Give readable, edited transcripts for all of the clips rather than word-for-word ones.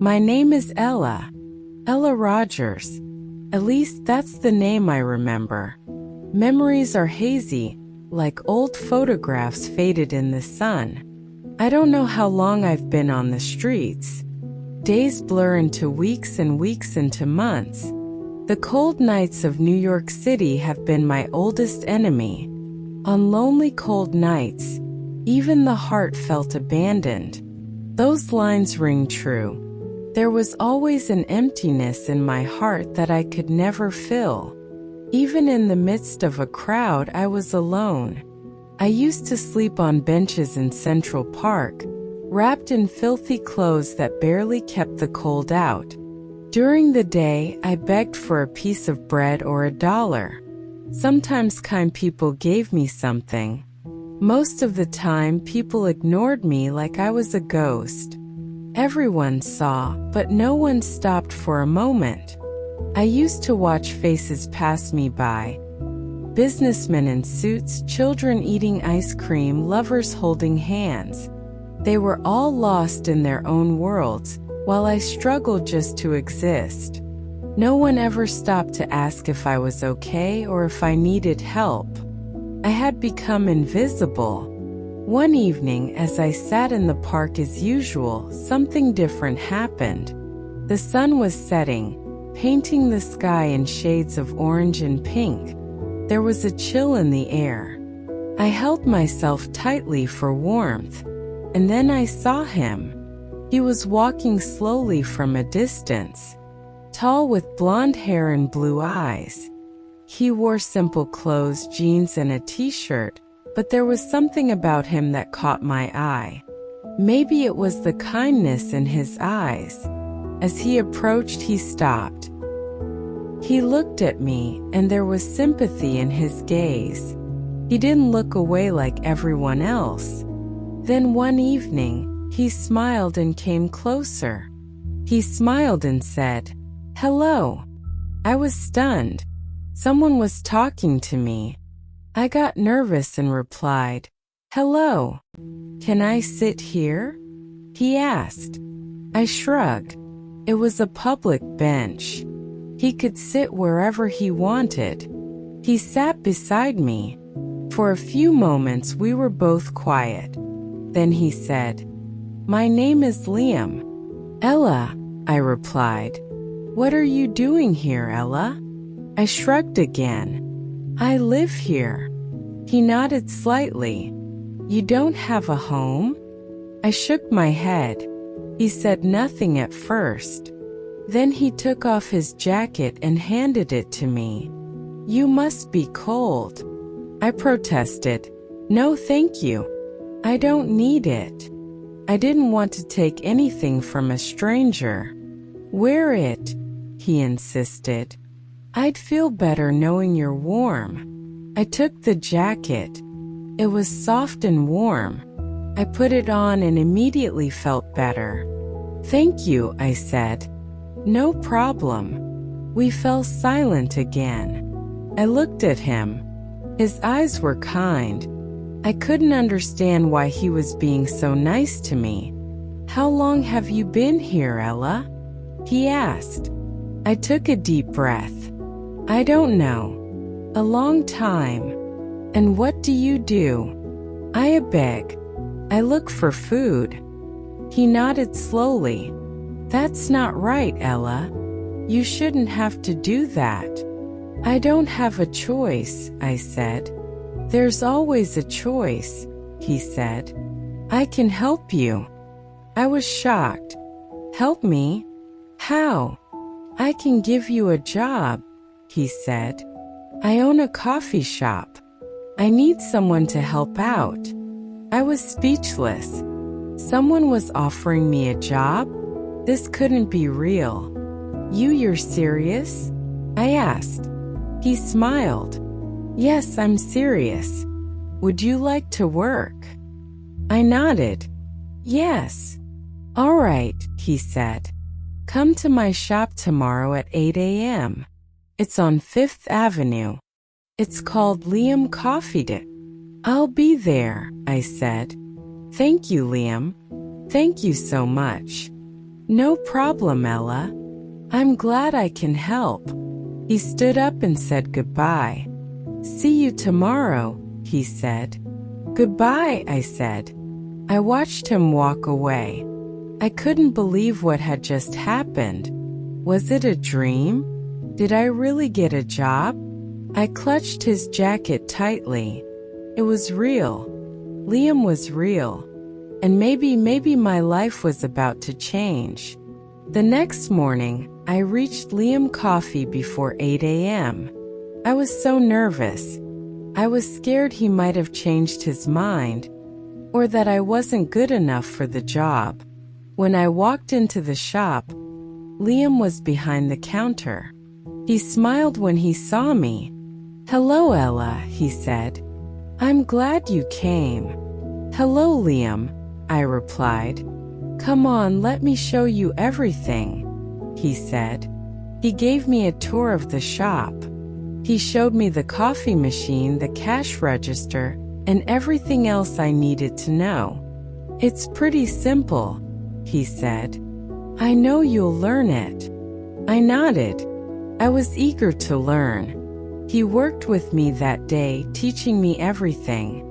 My name is Ella. Ella Rogers. At least that's the name I remember. Memories are hazy, like old photographs faded in the sun. I don't know how long I've been on the streets. Days blur into weeks and weeks into months. The cold nights of New York City have been my oldest enemy. On lonely cold nights, even the heart felt abandoned. Those lines ring true. There was always an emptiness in my heart that I could never fill. Even in the midst of a crowd, I was alone. I used to sleep on benches in Central Park, wrapped in filthy clothes that barely kept the cold out. During the day, I begged for a piece of bread or $1. Sometimes kind people gave me something. Most of the time, people ignored me like I was a ghost. Everyone saw, but no one stopped for a moment. I used to watch faces pass me by. Businessmen in suits, children eating ice cream, lovers holding hands. They were all lost in their own worlds, while I struggled just to exist. No one ever stopped to ask if I was okay or if I needed help. I had become invisible. One evening, as I sat in the park as usual, something different happened. The sun was setting, painting the sky in shades of orange and pink. There was a chill in the air. I held myself tightly for warmth, and then I saw him. He was walking slowly from a distance, tall with blonde hair and blue eyes. He wore simple clothes, jeans and a t-shirt, but there was something about him that caught my eye. Maybe it was the kindness in his eyes. As he approached, he stopped. He looked at me, and there was sympathy in his gaze. He didn't look away like everyone else. Then one evening, he smiled and came closer. He smiled and said, "Hello." I was stunned. Someone was talking to me. I got nervous and replied, "Hello. Can I sit here?" He asked. I shrugged. It was a public bench. He could sit wherever he wanted. He sat beside me. For a few moments we were both quiet. Then he said, "My name is Liam." "Ella," I replied. "What are you doing here, Ella?" I shrugged again. "I live here." He nodded slightly. "You don't have a home?" I shook my head. He said nothing at first. Then he took off his jacket and handed it to me. "You must be cold." I protested. "No, thank you. I don't need it." I didn't want to take anything from a stranger. "Wear it," he insisted. "I'd feel better knowing you're warm." I took the jacket. It was soft and warm. I put it on and immediately felt better. "Thank you," I said. "No problem." We fell silent again. I looked at him. His eyes were kind. I couldn't understand why he was being so nice to me. "How long have you been here, Ella?" he asked. I took a deep breath. "I don't know. A long time." "And what do you do?" I beg. "I look for food." He nodded slowly. "That's not right, Ella. You shouldn't have to do that." "I don't have a choice," I said. "There's always a choice," he said. "I can help you." I was shocked. "Help me? How?" "I can give you a job," he said. "I own a coffee shop. I need someone to help out." I was speechless. Someone was offering me a job? This couldn't be real. You're serious?" I asked. He smiled. "Yes, I'm serious. Would you like to work?" I nodded. "Yes." "All right," he said. "Come to my shop tomorrow at 8 a.m. It's on 5th Avenue. It's called Liam Coffee Day." "I'll be there," I said. "Thank you, Liam. Thank you so much." No problem, Ella. I'm glad I can help. He stood up and said goodbye. See you tomorrow, he said. Goodbye, I said. I watched him walk away. I couldn't believe what had just happened. Was it a dream? Did I really get a job? I clutched his jacket tightly. It was real. Liam was real. And maybe my life was about to change. The next morning, I reached Liam Coffee before 8 a.m. I was so nervous. I was scared he might have changed his mind, or that I wasn't good enough for the job. When I walked into the shop, Liam was behind the counter. He smiled when he saw me. Hello, Ella, he said. I'm glad you came. Hello, Liam, I replied. Come on, let me show you everything, he said. He gave me a tour of the shop. He showed me the coffee machine, the cash register, and everything else I needed to know. It's pretty simple, he said. I know you'll learn it. I nodded. I was eager to learn. He worked with me that day, teaching me everything.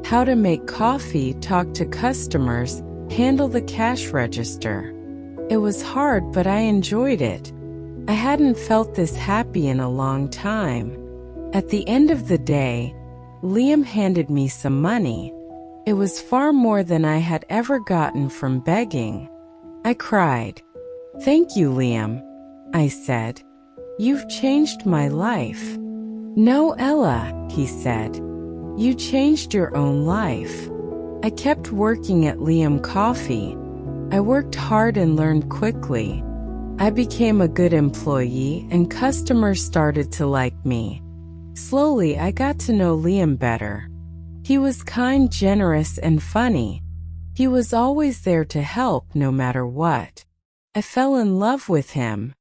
How to make coffee, talk to customers, handle the cash register. It was hard, but I enjoyed it. I hadn't felt this happy in a long time. At the end of the day, Liam handed me some money. It was far more than I had ever gotten from begging. I cried. Thank you, Liam, I said. You've changed my life. No, Ella, he said. You changed your own life. I kept working at Liam Coffee. I worked hard and learned quickly. I became a good employee and customers started to like me. Slowly, I got to know Liam better. He was kind, generous, and funny. He was always there to help no matter what. I fell in love with him.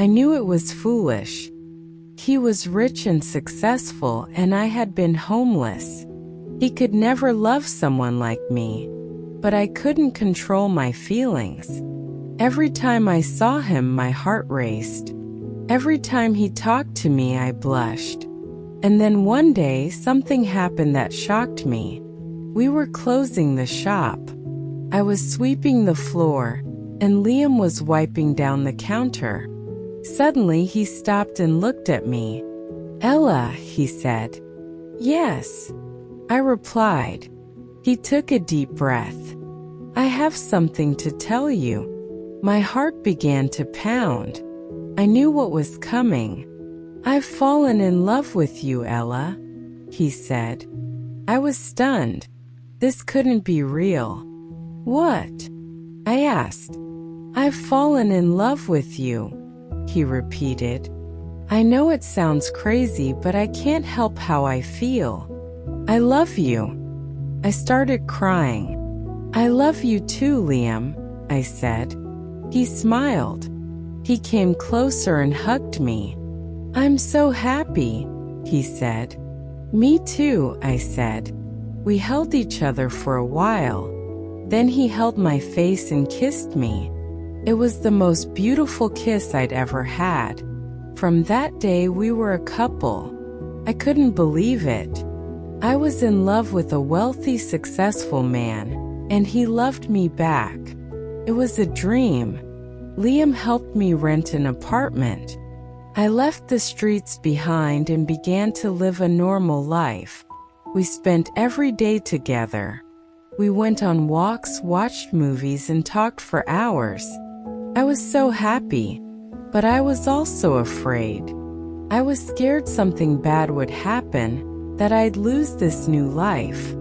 I knew it was foolish. He was rich and successful, and I had been homeless. He could never love someone like me, but I couldn't control my feelings. Every time I saw him, my heart raced. Every time he talked to me, I blushed. And then one day, something happened that shocked me. We were closing the shop. I was sweeping the floor, and Liam was wiping down the counter. Suddenly, he stopped and looked at me. Ella, he said. Yes, I replied. He took a deep breath. I have something to tell you. My heart began to pound. I knew what was coming. I've fallen in love with you, Ella, he said. I was stunned. This couldn't be real. What? I asked. I've fallen in love with you, he repeated. I know it sounds crazy, but I can't help how I feel. I love you. I started crying. I love you too, Liam, I said. He smiled. He came closer and hugged me. I'm so happy, he said. Me too, I said. We held each other for a while. Then he held my face and kissed me. It was the most beautiful kiss I'd ever had. From that day, we were a couple. I couldn't believe it. I was in love with a wealthy, successful man, and he loved me back. It was a dream. Liam helped me rent an apartment. I left the streets behind and began to live a normal life. We spent every day together. We went on walks, watched movies, and talked for hours. I was so happy, but I was also afraid. I was scared something bad would happen, that I'd lose this new life.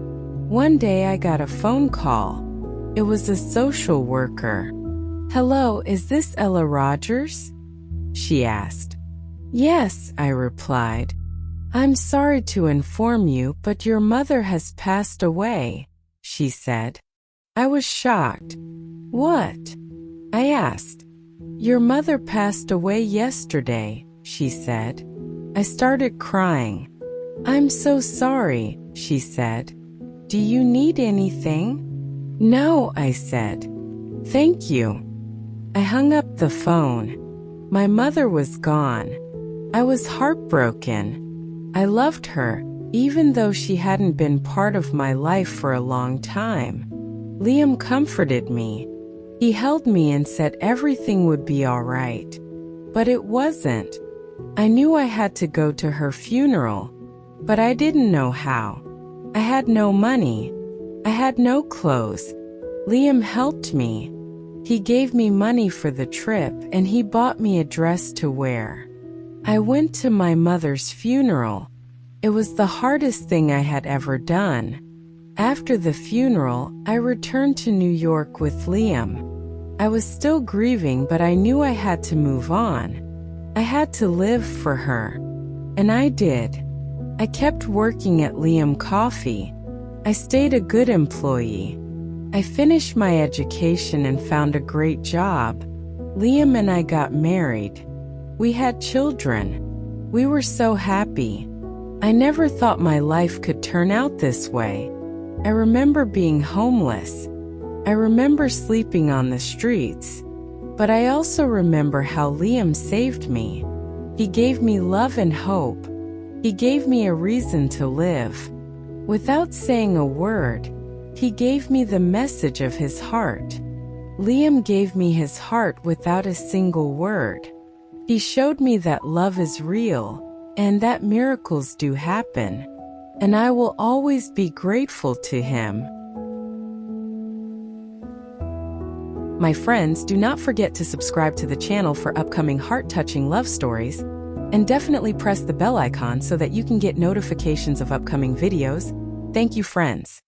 One day I got a phone call. It was a social worker. Hello, is this Ella Rogers? She asked. Yes, I replied. I'm sorry to inform you, but your mother has passed away, she said. I was shocked. What? I asked. Your mother passed away yesterday, she said. I started crying. I'm so sorry, she said. Do you need anything? No, I said. Thank you. I hung up the phone. My mother was gone. I was heartbroken. I loved her, even though she hadn't been part of my life for a long time. Liam comforted me. He held me and said everything would be all right. But it wasn't. I knew I had to go to her funeral, but I didn't know how. I had no money. I had no clothes. Liam helped me. He gave me money for the trip and he bought me a dress to wear. I went to my mother's funeral. It was the hardest thing I had ever done. After the funeral, I returned to New York with Liam. I was still grieving, but I knew I had to move on. I had to live for her. And I did. I kept working at Liam Coffee. I stayed a good employee. I finished my education and found a great job. Liam and I got married. We had children. We were so happy. I never thought my life could turn out this way. I remember being homeless. I remember sleeping on the streets. But I also remember how Liam saved me. He gave me love and hope. He gave me a reason to live. Without saying a word, he gave me the message of his heart. Liam gave me his heart without a single word. He showed me that love is real and that miracles do happen. And I will always be grateful to him. My friends, do not forget to subscribe to the channel for upcoming heart-touching love stories, and definitely press the bell icon so that you can get notifications of upcoming videos. Thank you, friends.